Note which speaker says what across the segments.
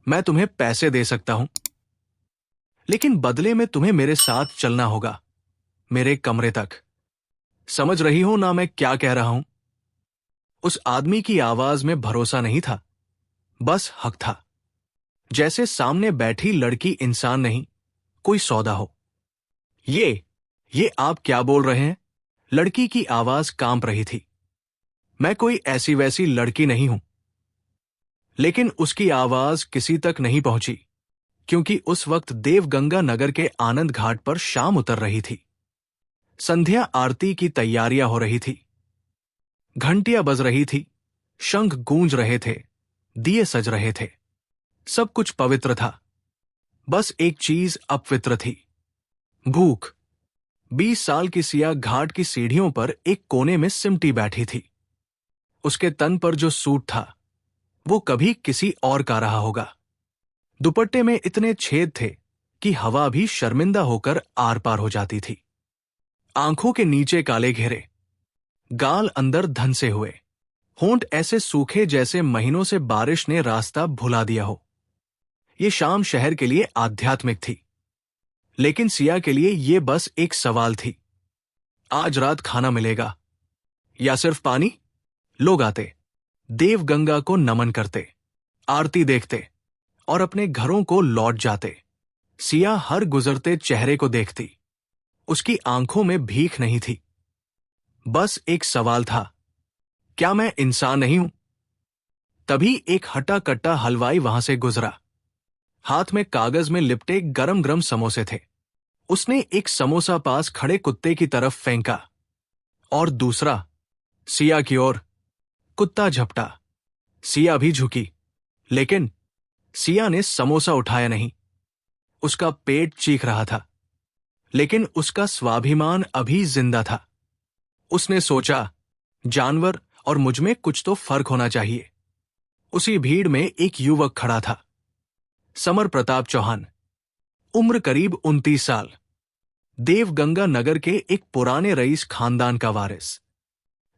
Speaker 1: मैं तुम्हें पैसे दे सकता हूं, लेकिन बदले में तुम्हें मेरे साथ चलना होगा, मेरे कमरे तक। समझ रही हो ना मैं क्या कह रहा हूं? उस आदमी की आवाज में भरोसा नहीं था, बस हक था। जैसे सामने बैठी लड़की इंसान नहीं, कोई सौदा हो। ये आप क्या बोल रहे हैं? लड़की की आवाज कांप रही थी। मैं कोई ऐसी वैसी लड़की नहीं हूं। लेकिन उसकी आवाज किसी तक नहीं पहुंची, क्योंकि उस वक्त देवगंगा नगर के आनंद घाट पर शाम उतर रही थी। संध्या आरती की तैयारियां हो रही थी। घंटियां बज रही थी, शंख गूंज रहे थे, दिए सज रहे थे। सब कुछ पवित्र था। बस एक चीज अपवित्र थी, भूख। 20 साल की सिया घाट की सीढ़ियों पर एक कोने में सिमटी बैठी थी। उसके तन पर जो सूट था वो कभी किसी और का रहा होगा। दुपट्टे में इतने छेद थे कि हवा भी शर्मिंदा होकर आर पार हो जाती थी। आंखों के नीचे काले घेरे, गाल अंदर धंसे हुए, होंठ ऐसे सूखे जैसे महीनों से बारिश ने रास्ता भुला दिया हो। ये शाम शहर के लिए आध्यात्मिक थी, लेकिन सिया के लिए ये बस एक सवाल थी। आज रात खाना मिलेगा या सिर्फ पानी? लोग आते, देवगंगा को नमन करते, आरती देखते और अपने घरों को लौट जाते। सिया हर गुजरते चेहरे को देखती। उसकी आंखों में भीख नहीं थी, बस एक सवाल था, क्या मैं इंसान नहीं हूं? तभी एक हट्टा कट्टा हलवाई वहां से गुजरा। हाथ में कागज में लिपटे गरम गरम समोसे थे। उसने एक समोसा पास खड़े कुत्ते की तरफ फेंका और दूसरा सिया की ओर। कुत्ता झपटा, सिया भी झुकी, लेकिन सिया ने समोसा उठाया नहीं। उसका पेट चीख रहा था, लेकिन उसका स्वाभिमान अभी जिंदा था। उसने सोचा, जानवर और मुझमें कुछ तो फर्क होना चाहिए। उसी भीड़ में एक युवक खड़ा था, समर प्रताप चौहान, उम्र करीब 29 साल, देवगंगा नगर के एक पुराने रईस खानदान का वारिस,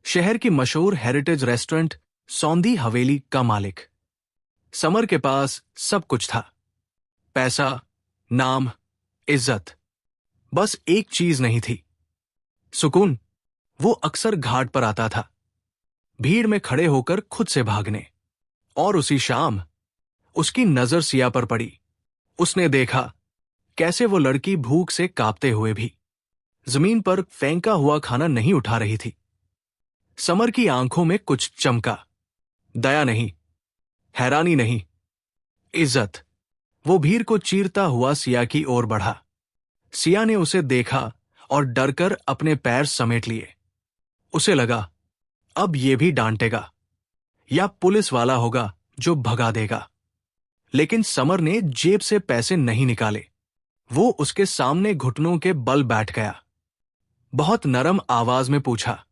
Speaker 1: शहर की मशहूर हेरिटेज रेस्टोरेंट सौंधी हवेली का मालिक। समर के पास सब कुछ था, पैसा, नाम, इज्जत। बस एक चीज नहीं थी, सुकून। वो अक्सर घाट पर आता था, भीड़ में खड़े होकर खुद से भागने। और उसी शाम उसकी नजर सिया पर पड़ी। उसने देखा कैसे वो लड़की भूख से कांपते हुए भी जमीन पर फेंका हुआ खाना नहीं उठा रही थी। समर की आंखों में कुछ चमका, दया नहीं, हैरानी नहीं, इज्जत। वो भीड़ को चीरता हुआ सिया की ओर बढ़ा। सिया ने उसे देखा और डरकर अपने पैर समेट लिए। उसे लगा, अब ये भी डांटेगा या पुलिस वाला होगा जो भगा देगा। लेकिन समर ने जेब से पैसे नहीं निकाले। वो उसके सामने घुटनों के बल बैठ गया। बहुत नरम आवाज में पूछा,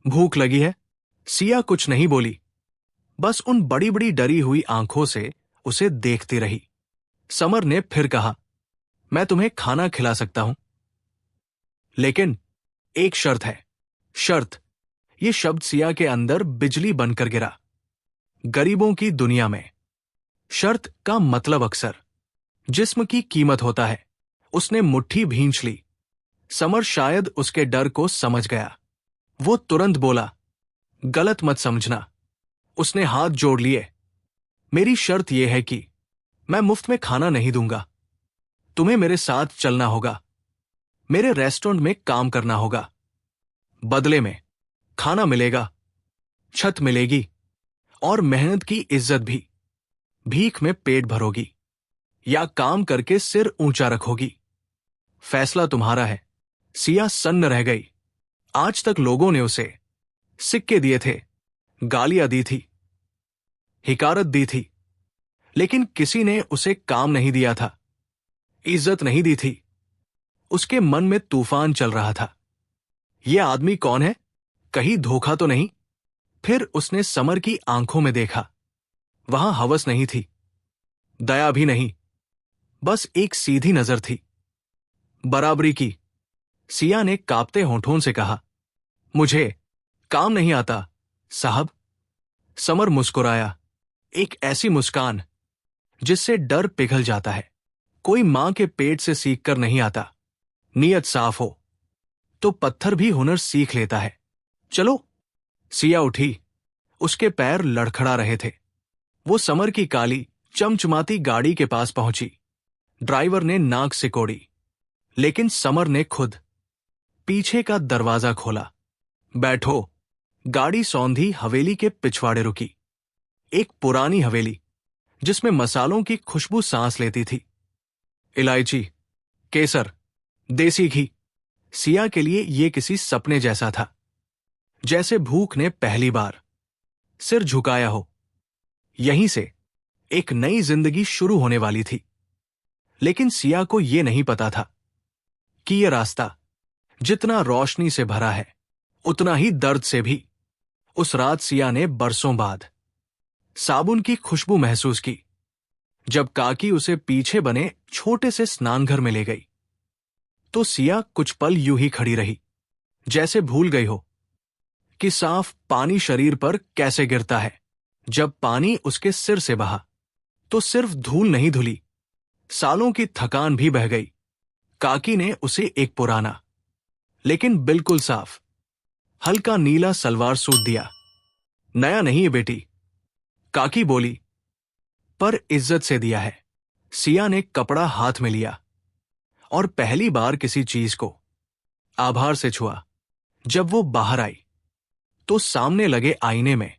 Speaker 1: भूख लगी है? सिया कुछ नहीं बोली, बस उन बड़ी बड़ी डरी हुई आंखों से उसे देखती रही। समर ने फिर कहा, मैं तुम्हें खाना खिला सकता हूं, लेकिन एक शर्त है। शर्त, ये शब्द सिया के अंदर बिजली बनकर गिरा। गरीबों की दुनिया में शर्त का मतलब अक्सर जिस्म की कीमत होता है। उसने मुट्ठी भींच ली। समर शायद उसके डर को समझ गया। वो तुरंत बोला, गलत मत समझना। उसने हाथ जोड़ लिए। मेरी शर्त यह है कि मैं मुफ्त में खाना नहीं दूंगा। तुम्हें मेरे साथ चलना होगा, मेरे रेस्टोरेंट में काम करना होगा। बदले में खाना मिलेगा, छत मिलेगी और मेहनत की इज्जत भी। भीख में पेट भरोगी या काम करके सिर ऊंचा रखोगी, फैसला तुम्हारा है। सिया सन्न रह गई। आज तक लोगों ने उसे सिक्के दिए थे, गालियां दी थी, हिकारत दी थी, लेकिन किसी ने उसे काम नहीं दिया था, इज्जत नहीं दी थी। उसके मन में तूफान चल रहा था। यह आदमी कौन है? कहीं धोखा तो नहीं? फिर उसने समर की आंखों में देखा। वहां हवस नहीं थी, दया भी नहीं, बस एक सीधी नजर थी, बराबरी की। सिया ने कांपते होठों से कहा, मुझे काम नहीं आता साहब। समर मुस्कुराया, एक ऐसी मुस्कान जिससे डर पिघल जाता है। कोई मां के पेट से सीख कर नहीं आता। नीयत साफ हो तो पत्थर भी हुनर सीख लेता है। चलो। सिया उठी। उसके पैर लड़खड़ा रहे थे। वो समर की काली चमचमाती गाड़ी के पास पहुंची। ड्राइवर ने नाक सिकोड़ी, लेकिन समर ने खुद पीछे का दरवाजा खोला। बैठो। गाड़ी सौंधी हवेली के पिछवाड़े रुकी। एक पुरानी हवेली जिसमें मसालों की खुशबू सांस लेती थी। इलायची, केसर, देसी घी। सिया के लिए ये किसी सपने जैसा था, जैसे भूख ने पहली बार सिर झुकाया हो। यहीं से एक नई जिंदगी शुरू होने वाली थी। लेकिन सिया को यह नहीं पता था कि यह रास्ता जितना रोशनी से भरा है, उतना ही दर्द से भी। उस रात सिया ने बरसों बाद साबुन की खुशबू महसूस की, जब काकी उसे पीछे बने छोटे से स्नानघर में ले गई। तो सिया कुछ पल यूं ही खड़ी रही, जैसे भूल गई हो कि साफ पानी शरीर पर कैसे गिरता है। जब पानी उसके सिर से बहा तो सिर्फ धूल नहीं धुली, सालों की थकान भी बह गई। काकी ने उसे एक पुराना लेकिन बिल्कुल साफ हल्का नीला सलवार सूट दिया। नया नहीं है बेटी, काकी बोली, पर इज्जत से दिया है। सिया ने कपड़ा हाथ में लिया और पहली बार किसी चीज को आभार से छुआ। जब वो बाहर आई तो सामने लगे आईने में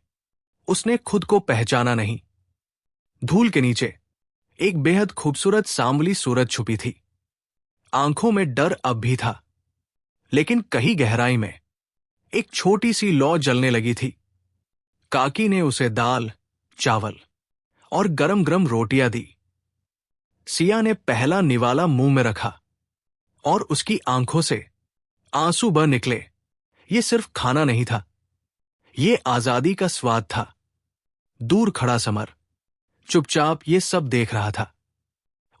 Speaker 1: उसने खुद को पहचाना नहीं। धूल के नीचे एक बेहद खूबसूरत सांवली सूरत छुपी थी। आंखों में डर अब भी था, लेकिन कहीं गहराई में एक छोटी सी लौ जलने लगी थी। काकी ने उसे दाल, चावल और गरम गरम रोटियां दी। सिया ने पहला निवाला मुंह में रखा और उसकी आंखों से आंसू बह निकले। ये सिर्फ खाना नहीं था, ये आजादी का स्वाद था। दूर खड़ा समर चुपचाप ये सब देख रहा था।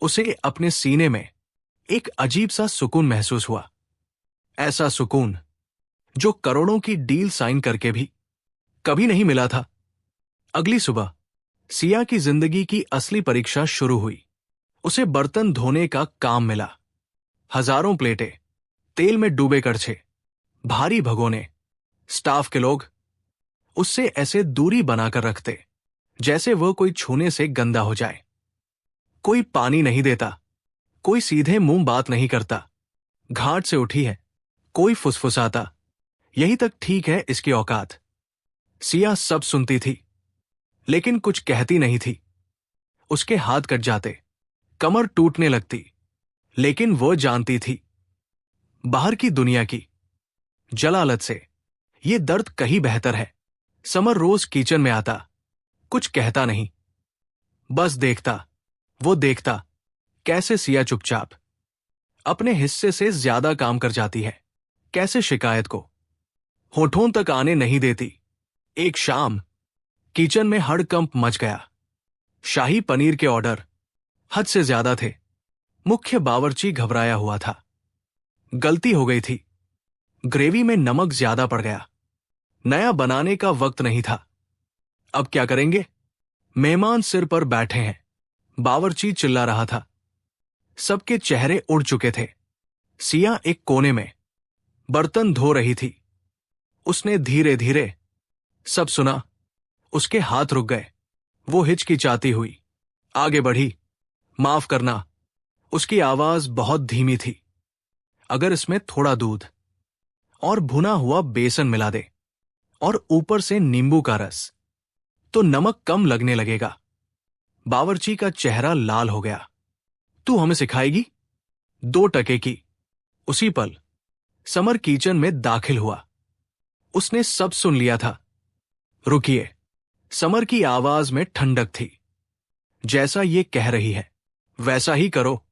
Speaker 1: उसे अपने सीने में एक अजीब सा सुकून महसूस हुआ, ऐसा सुकून जो करोड़ों की डील साइन करके भी कभी नहीं मिला था। अगली सुबह सिया की जिंदगी की असली परीक्षा शुरू हुई। उसे बर्तन धोने का काम मिला। हजारों प्लेटें, तेल में डूबे कड़छे, भारी भगोने। स्टाफ के लोग उससे ऐसे दूरी बनाकर रखते जैसे वह कोई छूने से गंदा हो जाए। कोई पानी नहीं देता, कोई सीधे मुंह बात नहीं करता। घाट से उठी है, कोई फुसफुसाता, यही तक ठीक है इसकी औकात। सिया सब सुनती थी, लेकिन कुछ कहती नहीं थी। उसके हाथ कट जाते, कमर टूटने लगती, लेकिन वो जानती थी बाहर की दुनिया की जलालत से ये दर्द कहीं बेहतर है। समर रोज किचन में आता, कुछ कहता नहीं, बस देखता। वो देखता कैसे सिया चुपचाप अपने हिस्से से ज्यादा काम कर जाती है, कैसे शिकायत को होठों तक आने नहीं देती। एक शाम किचन में हड़कंप मच गया। शाही पनीर के ऑर्डर हद से ज्यादा थे। मुख्य बावर्ची घबराया हुआ था। गलती हो गई थी, ग्रेवी में नमक ज्यादा पड़ गया। नया बनाने का वक्त नहीं था। अब क्या करेंगे? मेहमान सिर पर बैठे हैं। बावर्ची चिल्ला रहा था। सबके चेहरे उड़ चुके थे। सिया एक कोने में बर्तन धो रही थी। उसने धीरे धीरे सब सुना। उसके हाथ रुक गए। वो हिचकिचाती हुई आगे बढ़ी। माफ करना। उसकी आवाज बहुत धीमी थी। अगर इसमें थोड़ा दूध और भुना हुआ बेसन मिला दे और ऊपर से नींबू का रस, तो नमक कम लगने लगेगा। बावर्ची का चेहरा लाल हो गया। तू हमें सिखाएगी? 2 टके की। उसी पल समर किचन में दाखिल हुआ। उसने सब सुन लिया था। रुकिए। समर की आवाज में ठंडक थी। जैसा ये कह रही है वैसा ही करो।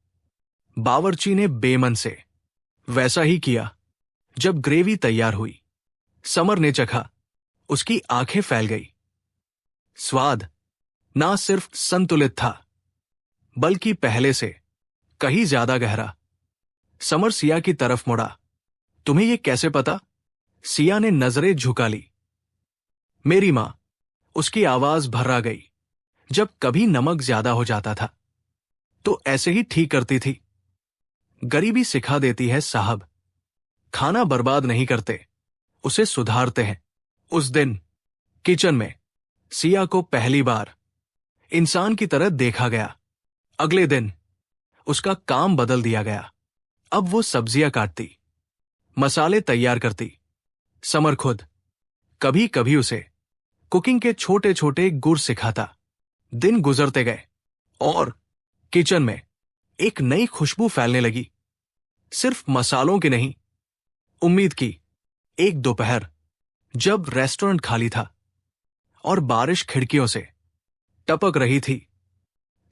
Speaker 1: बावर्ची ने बेमन से वैसा ही किया। जब ग्रेवी तैयार हुई, समर ने चखा। उसकी आंखें फैल गई। स्वाद ना सिर्फ संतुलित था, बल्कि पहले से कहीं ज्यादा गहरा। समर सिया की तरफ मुड़ा। तुम्हें यह कैसे पता? सिया ने नजरें झुका ली। मेरी मां। उसकी आवाज भर्रा गई, जब कभी नमक ज्यादा हो जाता था तो ऐसे ही ठीक करती थी। गरीबी सिखा देती है साहब, खाना बर्बाद नहीं करते, उसे सुधारते हैं। उस दिन किचन में सिया को पहली बार इंसान की तरह देखा गया। अगले दिन उसका काम बदल दिया गया। अब वो सब्जियां काटती, मसाले तैयार करती। समर खुद कभी कभी उसे कुकिंग के छोटे छोटे गुर सिखाता। दिन गुजरते गए और किचन में एक नई खुशबू फैलने लगी। सिर्फ मसालों की नहीं, उम्मीद की। एक दोपहर जब रेस्टोरेंट खाली था और बारिश खिड़कियों से टपक रही थी,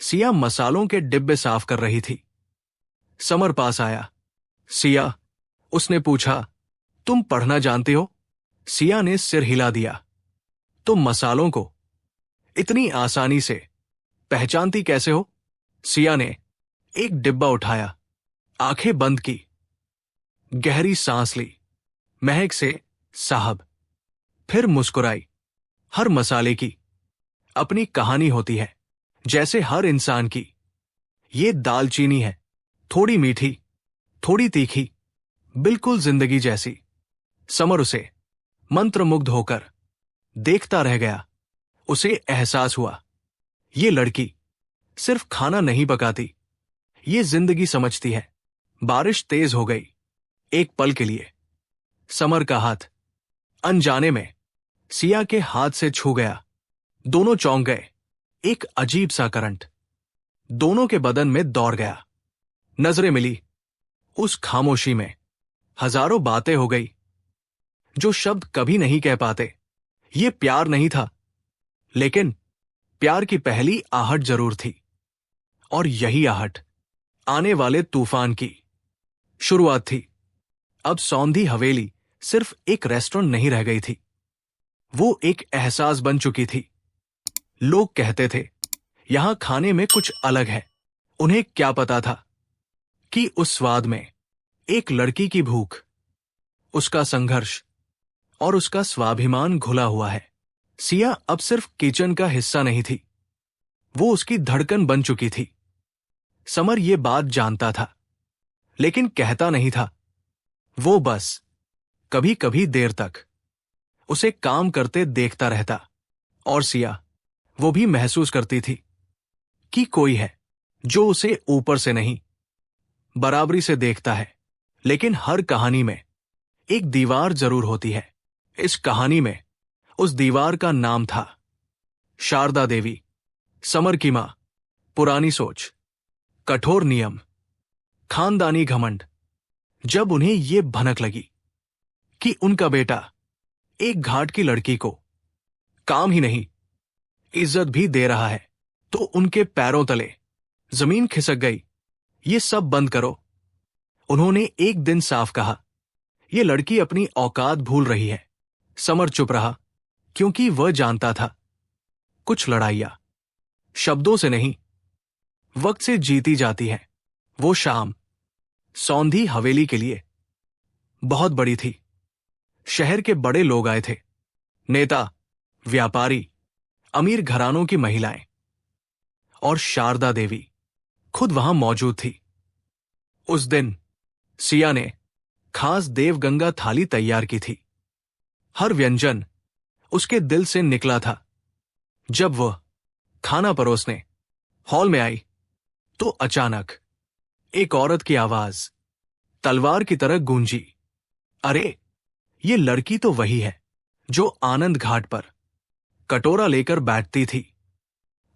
Speaker 1: सिया मसालों के डिब्बे साफ कर रही थी। समर पास आया। सिया, उसने पूछा, तुम पढ़ना जानती हो? सिया ने सिर हिला दिया। तुम मसालों को इतनी आसानी से पहचानती कैसे हो? सिया ने एक डिब्बा उठाया, आंखें बंद की, गहरी सांस ली, महक से साहब, फिर मुस्कुराई। हर मसाले की अपनी कहानी होती है, जैसे हर इंसान की। ये दालचीनी है, थोड़ी मीठी, थोड़ी तीखी, बिल्कुल जिंदगी जैसी। समर उसे मंत्रमुग्ध होकर देखता रह गया। उसे एहसास हुआ, ये लड़की सिर्फ खाना नहीं पकाती, ये जिंदगी समझती है। बारिश तेज हो गई। एक पल के लिए समर का हाथ अनजाने में सिया के हाथ से छू गया। दोनों चौंक गए। एक अजीब सा करंट दोनों के बदन में दौड़ गया। नजरें मिली। उस खामोशी में हजारों बातें हो गई जो शब्द कभी नहीं कह पाते। ये प्यार नहीं था, लेकिन प्यार की पहली आहट जरूर थी। और यही आहट आने वाले तूफान की शुरुआत थी। अब सौंधी हवेली सिर्फ एक रेस्टोरेंट नहीं रह गई थी, वो एक एहसास बन चुकी थी। लोग कहते थे, यहां खाने में कुछ अलग है। उन्हें क्या पता था कि उस स्वाद में एक लड़की की भूख, उसका संघर्ष और उसका स्वाभिमान घुला हुआ है। सिया अब सिर्फ किचन का हिस्सा नहीं थी, वो उसकी धड़कन बन चुकी थी। समर ये बात जानता था, लेकिन कहता नहीं था। वो बस कभी कभी देर तक उसे काम करते देखता रहता। और सिया, वो भी महसूस करती थी कि कोई है जो उसे ऊपर से नहीं, बराबरी से देखता है। लेकिन हर कहानी में एक दीवार जरूर होती है। इस कहानी में उस दीवार का नाम था शारदा देवी। समर की मां, पुरानी सोच, कठोर नियम, खानदानी घमंड। जब उन्हें ये भनक लगी कि उनका बेटा एक घाट की लड़की को काम ही नहीं, इज्जत भी दे रहा है, तो उनके पैरों तले जमीन खिसक गई। ये सब बंद करो, उन्होंने एक दिन साफ कहा। ये लड़की अपनी औकात भूल रही है। समर चुप रहा, क्योंकि वह जानता था कुछ लड़ाइयां शब्दों से नहीं, वक्त से जीती जाती है। वो शाम सौंधी हवेली के लिए बहुत बड़ी थी। शहर के बड़े लोग आए थे, नेता, व्यापारी, अमीर घरानों की महिलाएं, और शारदा देवी खुद वहां मौजूद थी। उस दिन सिया ने खास देवगंगा थाली तैयार की थी। हर व्यंजन उसके दिल से निकला था। जब वह खाना परोसने हॉल में आई, तो अचानक एक औरत की आवाज तलवार की तरह गूंजी, अरे, ये लड़की तो वही है जो आनंद घाट पर कटोरा लेकर बैठती थी।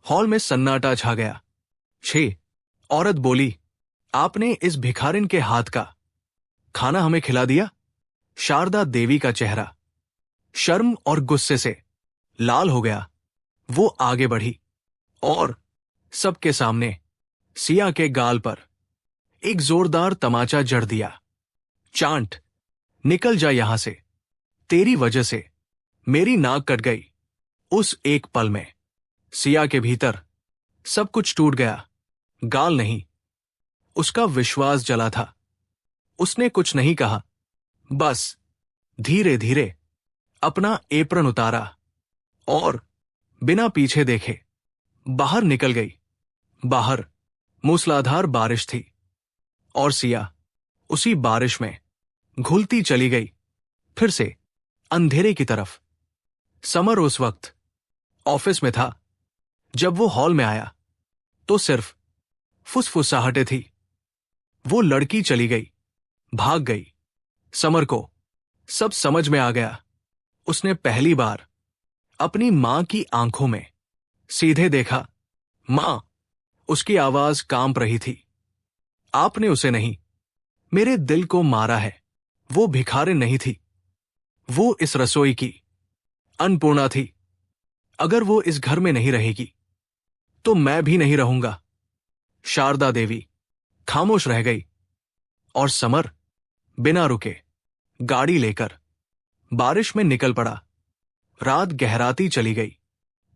Speaker 1: हॉल में सन्नाटा छा गया। छे औरत बोली, आपने इस भिखारिन के हाथ का खाना हमें खिला दिया। शारदा देवी का चेहरा शर्म और गुस्से से लाल हो गया। वो आगे बढ़ी और सबके सामने सिया के गाल पर एक जोरदार तमाचा जड़ दिया। चांट, निकल जा यहां से, तेरी वजह से मेरी नाक कट गई। उस एक पल में सिया के भीतर सब कुछ टूट गया। गाल नहीं, उसका विश्वास जला था। उसने कुछ नहीं कहा, बस धीरे धीरे अपना एप्रन उतारा और बिना पीछे देखे बाहर निकल गई। बाहर मूसलाधार बारिश थी और सिया उसी बारिश में घुलती चली गई, फिर से अंधेरे की तरफ। समर उस वक्त ऑफिस में था। जब वो हॉल में आया तो सिर्फ फुसफुसाहटें थी। वो लड़की चली गई, भाग गई। समर को सब समझ में आ गया। उसने पहली बार अपनी मां की आंखों में सीधे देखा। मां, उसकी आवाज कांप रही थी। आपने उसे नहीं, मेरे दिल को मारा है। वो भिखारिन नहीं थी, वो इस रसोई की अन्नपूर्णा थी। अगर वो इस घर में नहीं रहेगी तो मैं भी नहीं रहूंगा। शारदा देवी खामोश रह गई और समर बिना रुके गाड़ी लेकर बारिश में निकल पड़ा। रात गहराती चली गई।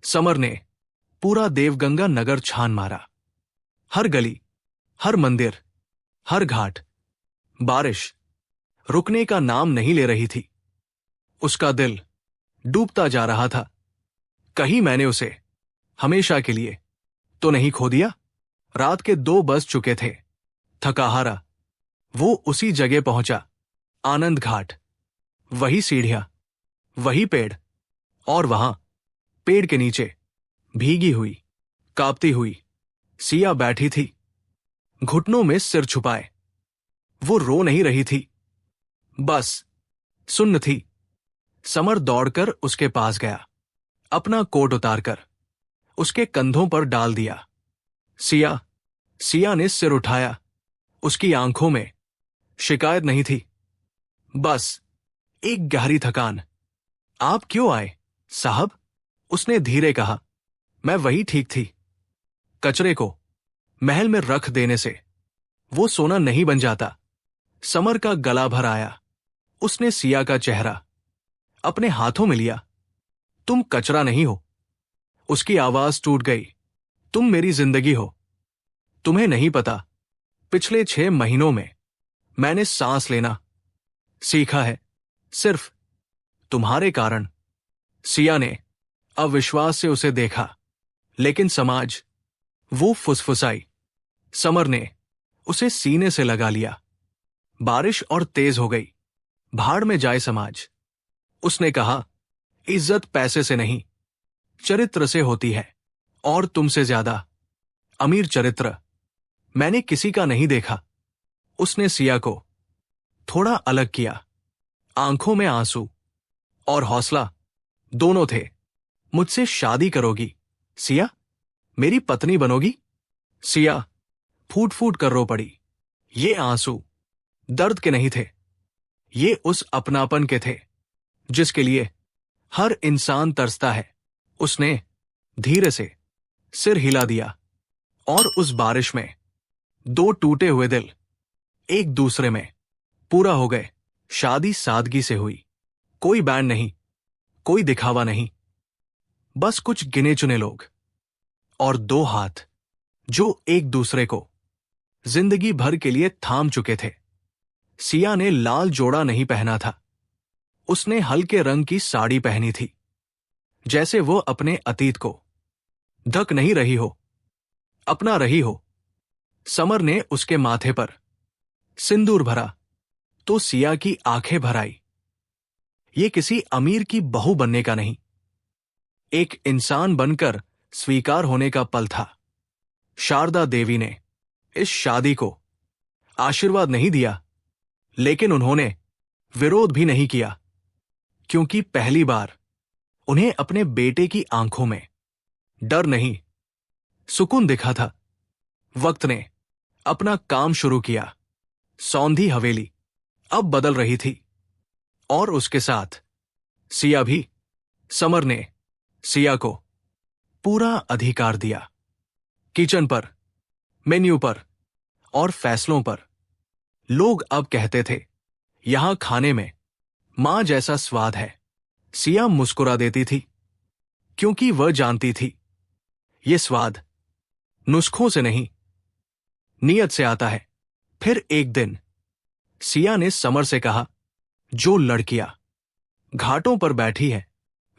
Speaker 1: समर ने पूरा देवगंगा नगर छान मारा। हर गली, हर मंदिर, हर घाट। बारिश रुकने का नाम नहीं ले रही थी। उसका दिल डूबता जा रहा था। कहीं मैंने उसे हमेशा के लिए तो नहीं खो दिया। रात के 2 बज चुके थे। थकाहारा वो उसी जगह पहुंचा, आनंद घाट। वही सीढ़ियां, वही पेड़, और वहां पेड़ के नीचे भीगी हुई, कांपती हुई सिया बैठी थी, घुटनों में सिर छुपाए। वो रो नहीं रही थी, बस सुन्न थी। समर दौड़कर उसके पास गया, अपना कोट उतारकर उसके कंधों पर डाल दिया। सिया सिया ने सिर उठाया। उसकी आंखों में शिकायत नहीं थी, बस एक गहरी थकान। आप क्यों आए साहब? उसने धीरे कहा। मैं वही ठीक थी। कचरे को महल में रख देने से वो सोना नहीं बन जाता। समर का गला भर आया। उसने सिया का चेहरा अपने हाथों में लिया। तुम कचरा नहीं हो। उसकी आवाज टूट गई। तुम मेरी जिंदगी हो। तुम्हें नहीं पता, पिछले 6 महीनों में मैंने सांस लेना सीखा है, सिर्फ तुम्हारे कारण। सिया ने अविश्वास से उसे देखा, लेकिन समाज, वो फुसफुसाई। समर ने उसे सीने से लगा लिया। बारिश और तेज हो गई। भाड़ में जाए समाज। उसने कहा, इज्जत पैसे से नहीं, चरित्र से होती है, और तुमसे ज्यादा अमीर चरित्र मैंने किसी का नहीं देखा। उसने सिया को थोड़ा अलग किया। आंखों में आंसू और हौसला दोनों थे। मुझसे शादी करोगी सिया? मेरी पत्नी बनोगी? सिया फूट फूट कर रो पड़ी। ये आंसू दर्द के नहीं थे, ये उस अपनापन के थे जिसके लिए हर इंसान तरसता है। उसने धीरे से सिर हिला दिया, और उस बारिश में 2 टूटे हुए दिल एक दूसरे में पूरा हो गए। शादी सादगी से हुई। कोई बैंड नहीं, कोई दिखावा नहीं, बस कुछ गिने चुने लोग और 2 हाथ जो एक दूसरे को जिंदगी भर के लिए थाम चुके थे। सिया ने लाल जोड़ा नहीं पहना था। उसने हल्के रंग की साड़ी पहनी थी, जैसे वो अपने अतीत को ढक नहीं रही हो, अपना रही हो। समर ने उसके माथे पर सिंदूर भरा तो सिया की आंखें भर आई। ये किसी अमीर की बहू बनने का नहीं, एक इंसान बनकर स्वीकार होने का पल था। शारदा देवी ने इस शादी को आशीर्वाद नहीं दिया, लेकिन उन्होंने विरोध भी नहीं किया, क्योंकि पहली बार उन्हें अपने बेटे की आंखों में डर नहीं, सुकून दिखा था। वक्त ने अपना काम शुरू किया। सौंधी हवेली अब बदल रही थी, और उसके साथ सिया भी। समर ने सिया को पूरा अधिकार दिया, किचन पर, मेन्यू पर और फैसलों पर। लोग अब कहते थे, यहां खाने में मां जैसा स्वाद है। सिया मुस्कुरा देती थी, क्योंकि वह जानती थी ये स्वाद नुस्खों से नहीं, नियत से आता है। फिर एक दिन सिया ने समर से कहा, जो लड़कियां घाटों पर बैठी हैं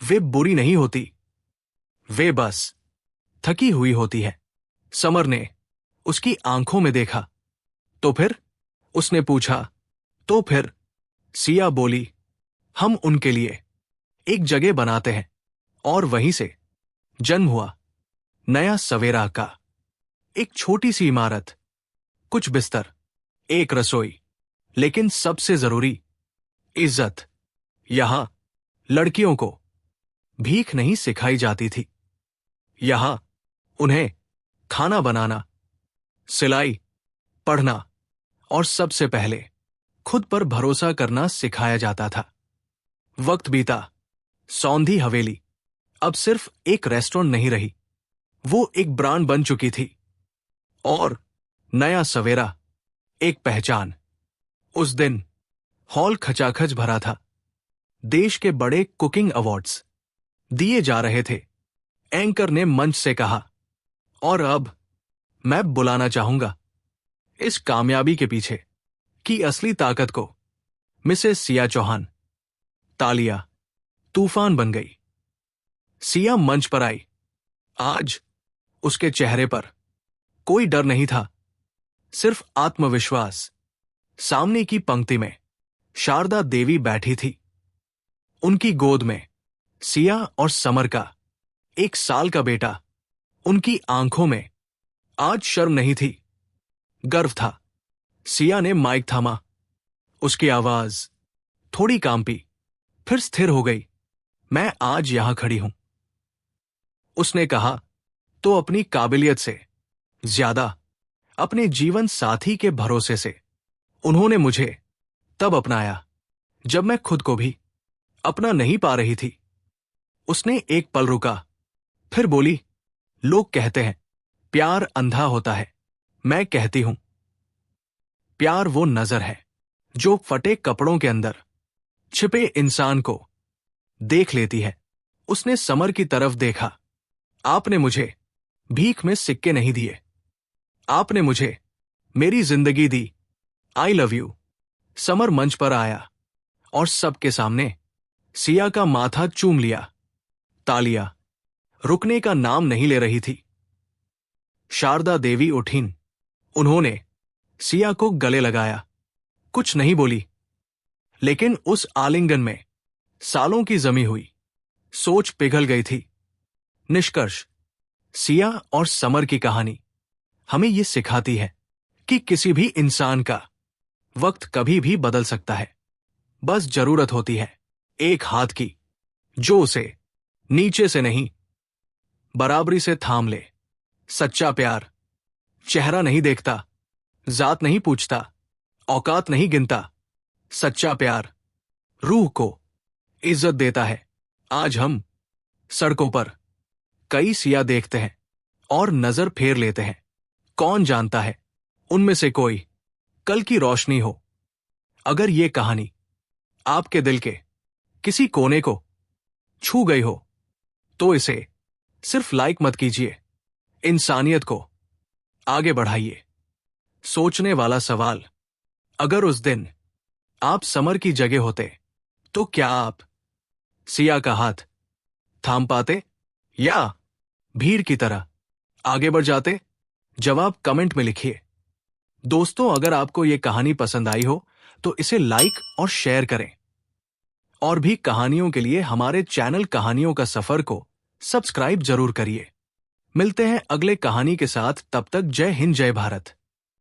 Speaker 1: वे बुरी नहीं होती, वे बस थकी हुई होती है। समर ने उसकी आंखों में देखा। तो फिर? उसने पूछा। तो फिर? सिया बोली, हम उनके लिए एक जगह बनाते हैं। और वहीं से जन्म हुआ नया सवेरा का। एक छोटी सी इमारत, कुछ बिस्तर, एक रसोई, लेकिन सबसे जरूरी, इज्जत। यहां लड़कियों को भीख नहीं सिखाई जाती थी। यहां उन्हें खाना बनाना, सिलाई, पढ़ना और सबसे पहले खुद पर भरोसा करना सिखाया जाता था। वक्त बीता। सौंधी हवेली अब सिर्फ एक रेस्टोरेंट नहीं रही, वो एक ब्रांड बन चुकी थी। और नया सवेरा एक पहचान। उस दिन हॉल खचाखच भरा था। देश के बड़े कुकिंग अवार्ड्स दिए जा रहे थे। एंकर ने मंच से कहा, और अब मैं बुलाना चाहूंगा इस कामयाबी के पीछे की असली ताकत को, मिसेस सिया चौहान। तालियां तूफान बन गई। सिया मंच पर आई। आज उसके चेहरे पर कोई डर नहीं था, सिर्फ आत्मविश्वास। सामने की पंक्ति में शारदा देवी बैठी थी। उनकी गोद में सिया और समर का 1 साल का बेटा। उनकी आंखों में आज शर्म नहीं थी, गर्व था। सिया ने माइक थामा। उसकी आवाज थोड़ी कांपी, फिर स्थिर हो गई। मैं आज यहां खड़ी हूं, उसने कहा, तो अपनी काबिलियत से ज्यादा अपने जीवन साथी के भरोसे से। उन्होंने मुझे तब अपनाया जब मैं खुद को भी अपना नहीं पा रही थी। उसने एक पल रुका, फिर बोली, लोग कहते हैं प्यार अंधा होता है। मैं कहती हूं प्यार वो नजर है जो फटे कपड़ों के अंदर छिपे इंसान को देख लेती है। उसने समर की तरफ देखा। आपने मुझे भीख में सिक्के नहीं दिए, आपने मुझे मेरी जिंदगी दी। I love you. समर मंच पर आया और सबके सामने सिया का माथा चूम लिया। तालियां रुकने का नाम नहीं ले रही थी। शारदा देवी उठीं। उन्होंने सिया को गले लगाया। कुछ नहीं बोली, लेकिन उस आलिंगन में सालों की जमी हुई सोच पिघल गई थी। निष्कर्ष, सिया और समर की कहानी हमें यह सिखाती है कि किसी भी इंसान का वक्त कभी भी बदल सकता है। बस जरूरत होती है एक हाथ की, जो उसे नीचे से नहीं बराबरी से थाम ले। सच्चा प्यार चेहरा नहीं देखता, जात नहीं पूछता, औकात नहीं गिनता। सच्चा प्यार रूह को इज्जत देता है। आज हम सड़कों पर कई सिया देखते हैं और नजर फेर लेते हैं। कौन जानता है उनमें से कोई कल की रोशनी हो। अगर ये कहानी आपके दिल के किसी कोने को छू गई हो, तो इसे सिर्फ लाइक मत कीजिए, इंसानियत को आगे बढ़ाइए। सोचने वाला सवाल, अगर उस दिन आप समर की जगह होते, तो क्या आप सिया का हाथ थाम पाते या भीड़ की तरह आगे बढ़ जाते? जवाब कमेंट में लिखिए। दोस्तों, अगर आपको यह कहानी पसंद आई हो तो इसे लाइक और शेयर करें। और भी कहानियों के लिए हमारे चैनल कहानियों का सफर को सब्सक्राइब जरूर करिए। मिलते हैं अगले कहानी के साथ। तब तक जय हिंद, जय भारत।